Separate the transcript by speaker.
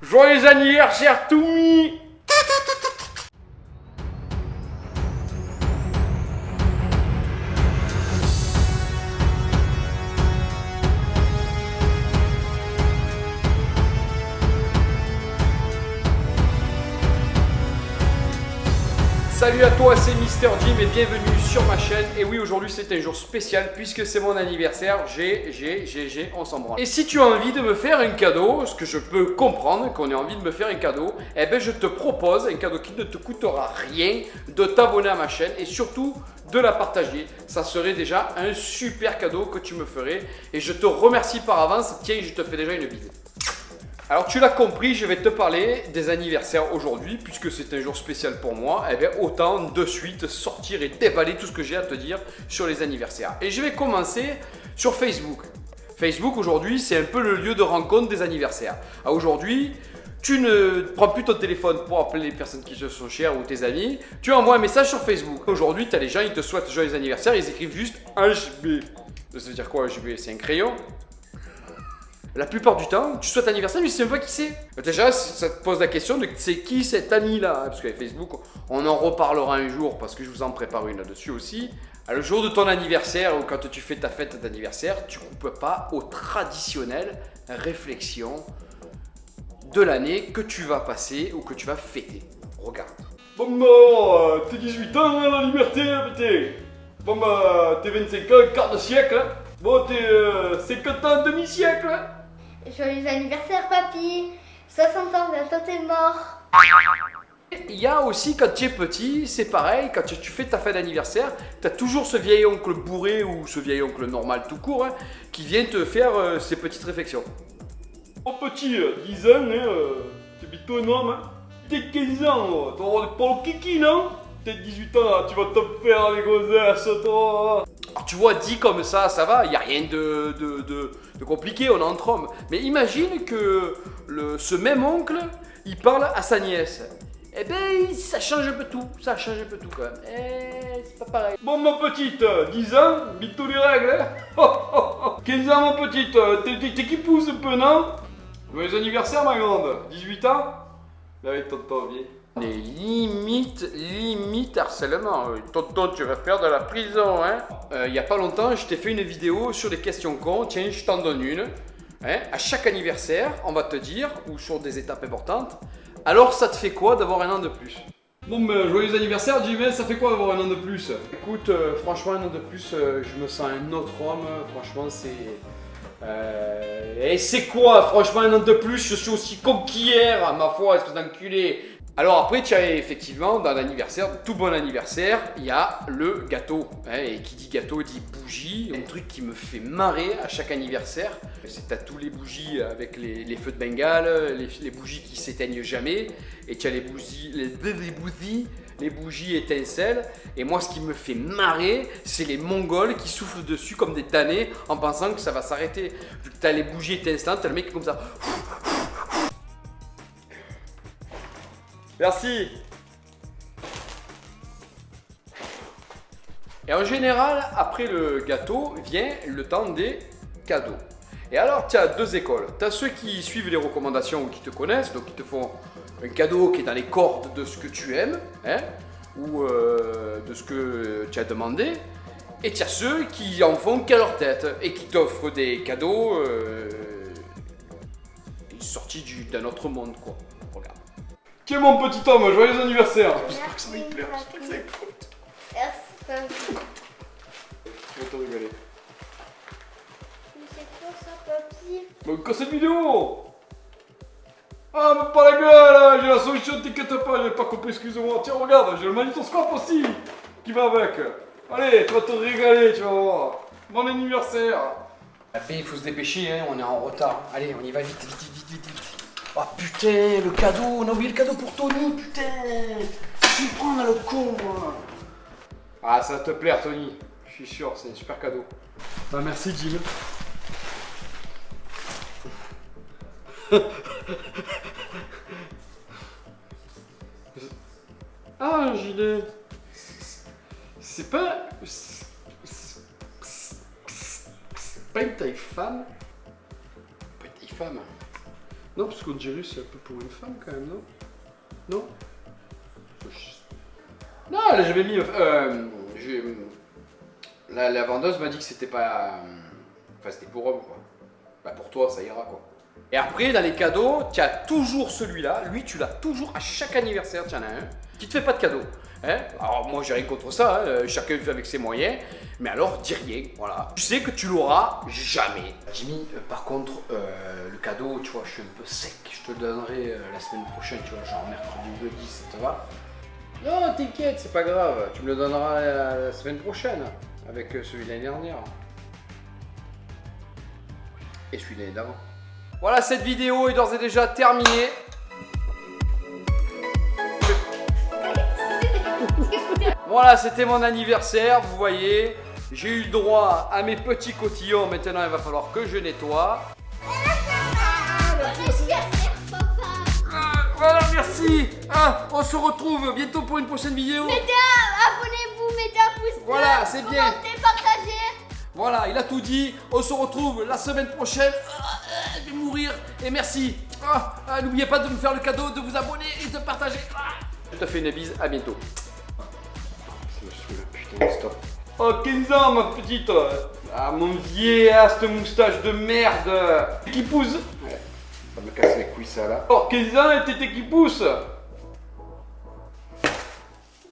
Speaker 1: Joyeux anniversaire, Toumi! Salut à toi, c'est Mister Jim et bienvenue sur ma chaîne. Et oui, aujourd'hui c'est un jour spécial puisque c'est mon anniversaire. On s'en branle. Et si tu as envie de me faire un cadeau, ce que je peux comprendre qu'on ait envie de me faire un cadeau, eh ben je te propose un cadeau qui ne te coûtera rien, de t'abonner à ma chaîne et surtout de la partager. Ça serait déjà un super cadeau que tu me ferais et je te remercie par avance. Tiens, je te fais déjà une bise. Alors tu l'as compris, je vais te parler des anniversaires aujourd'hui, puisque c'est un jour spécial pour moi, et bien autant de suite sortir et déballer tout ce que j'ai à te dire sur les anniversaires. Et je vais commencer sur Facebook. Facebook aujourd'hui, c'est un peu le lieu de rencontre des anniversaires. Aujourd'hui, tu ne prends plus ton téléphone pour appeler les personnes qui te sont chères ou tes amis, tu envoies un message sur Facebook. Aujourd'hui, tu as les gens, ils te souhaitent joyeux anniversaire, ils écrivent juste HB. Ça veut dire quoi HB? C'est un crayon? La plupart du temps, tu souhaites anniversaire, mais tu sais même pas qui c'est. Déjà, ça te pose la question de c'est qui cet ami-là. Parce qu'avec Facebook, on en reparlera un jour parce que je vous en prépare une là-dessus aussi. Le jour de ton anniversaire ou quand tu fais ta fête d'anniversaire, tu ne coupes pas aux traditionnelles réflexions de l'année que tu vas passer ou que tu vas fêter. Regarde.
Speaker 2: Bon bah, t'es 18 ans, hein, la liberté, putain. Bon bah, t'es 25 ans, quart de siècle. Hein. Bon, t'es 50 ans, demi-siècle. Hein.
Speaker 3: Joyeux anniversaire, papy! 60 ans, bientôt t'es mort!
Speaker 1: Il y a aussi quand tu es petit, c'est pareil, quand tu fais ta fête d'anniversaire, tu as toujours ce vieil oncle bourré ou ce vieil oncle normal tout court hein, qui vient te faire ces petites réflexions.
Speaker 2: Mon petit, 10 ans, hein, t'es bientôt un homme. Hein. T'es 15 ans, t'as avoir des poils kiki, non? T'es 18 ans, tu vas te faire les grossesses, toi.
Speaker 1: Alors, tu vois, dit comme ça va, il n'y a rien de compliqué, on est entre hommes. Mais imagine que ce même oncle, il parle à sa nièce. Eh ben, ça change un peu tout, quand même. Eh, c'est pas pareil.
Speaker 2: Bon, ma petite, 10 ans, bientôt les règles, hein. 15 ans, ma petite, t'es qui pousse un peu, non? Joyeux anniversaire, ma grande, 18 ans? Là, avec tonton, viens.
Speaker 1: On est limite harcèlement. Tonton, tu vas faire de la prison, hein. Il y a pas longtemps, je t'ai fait une vidéo sur les questions cons. Tiens, je t'en donne une. Hein. À chaque anniversaire, on va te dire, ou sur des étapes importantes, alors ça te fait quoi d'avoir un an de plus?
Speaker 2: Bon, ben, joyeux anniversaire, Jimmy, ça fait quoi d'avoir un an de plus?
Speaker 1: Écoute, franchement, un an de plus, je me sens un autre homme. Franchement, c'est... Et c'est quoi, franchement, un an de plus, je suis aussi con qu'hier, ma foi, espèce d'enculé. Alors après, tu as effectivement, dans l'anniversaire, tout bon anniversaire, il y a le gâteau. Hein, et qui dit gâteau dit bougie. Un truc qui me fait marrer à chaque anniversaire, c'est t'as tous les bougies avec les feux de Bengale, les bougies qui s'éteignent jamais. Et tu as les bougies étincelles. Et moi, ce qui me fait marrer, c'est les Mongols qui soufflent dessus comme des damnés en pensant que ça va s'arrêter. Vu que tu as les bougies étincelantes, tu as le mec comme ça. Merci. Et en général, après le gâteau, vient le temps des cadeaux. Et alors, tu as deux écoles. Tu as ceux qui suivent les recommandations ou qui te connaissent, donc qui te font un cadeau qui est dans les cordes de ce que tu aimes, hein, ou de ce que tu as demandé. Et tu as ceux qui en font qu'à leur tête et qui t'offrent des cadeaux sortis d'un autre monde, quoi. Regarde.
Speaker 2: Tiens, mon petit homme, joyeux anniversaire.
Speaker 3: J'espère
Speaker 2: que ça va y plaire, j'espère que ça va y plaire.
Speaker 3: Merci, papy.
Speaker 2: Je vais te régaler.
Speaker 3: Mais c'est quoi ça, papy?
Speaker 2: Bon, casse cette vidéo. Ah, mais pas la gueule, j'ai la solution, t'inquiète pas, j'ai pas compris, excuse-moi. Tiens, regarde, j'ai le magnétoscope aussi qui va avec. Allez, tu vas te régaler, tu vas voir. Bon anniversaire.
Speaker 1: Après, il faut se dépêcher, hein, on est en retard. Allez, on y va vite. Oh putain, le cadeau, on a oublié le cadeau pour Tony, putain. Je vais prendre le con, moi. Ah, ça va te plaire, Tony. Je suis sûr, c'est un super cadeau.
Speaker 2: Bah, merci, Jim. Ah, un gilet. C'est pas. C'est pas une taille femme.
Speaker 1: Petite femme.
Speaker 2: Non, parce qu'on dirait c'est un peu pour une femme quand même, non? Non?
Speaker 1: Non, là j'avais mis. La vendeuse m'a dit que c'était pas. Enfin, c'était pour homme quoi. Bah, pour toi, ça ira quoi. Et après, dans les cadeaux, tu as toujours celui-là. Lui, tu l'as toujours à chaque anniversaire, tu en as un. Qui te fait pas de cadeau. Hein? Alors, moi, j'ai rien contre ça. Hein. Chacun fait avec ses moyens. Mais alors, dis rien. Voilà. Tu sais que tu l'auras jamais. Jimmy, par contre, le cadeau, tu vois, je suis un peu sec. Je te le donnerai la semaine prochaine, tu vois, genre mercredi ou jeudi, ça te va? Non, t'inquiète, c'est pas grave. Tu me le donneras la semaine prochaine. Avec celui de l'année dernière. Et celui de l'année d'avant. Voilà, cette vidéo est d'ores et déjà terminée. Voilà, c'était mon anniversaire, vous voyez. J'ai eu le droit à mes petits cotillons. Maintenant, il va falloir que je nettoie. Voilà, merci. On se retrouve bientôt pour une prochaine vidéo.
Speaker 3: Abonnez-vous, mettez un pouce bleu.
Speaker 1: Voilà, c'est bien.
Speaker 3: Commentez, partagez.
Speaker 1: Voilà, il a tout dit. On se retrouve la semaine prochaine. Je vais mourir. Et merci. N'oubliez pas de me faire le cadeau, de vous abonner et de partager. Je te fais une bise. À bientôt. Ça me saoule, putain, stop.
Speaker 2: Oh, 15 ans, ma petite. Ah, mon vieillard, cette moustache de merde. Qui pousse.
Speaker 1: Ouais, ça me casse les couilles ça là.
Speaker 2: Oh, 15 ans et t'étais qui pousse.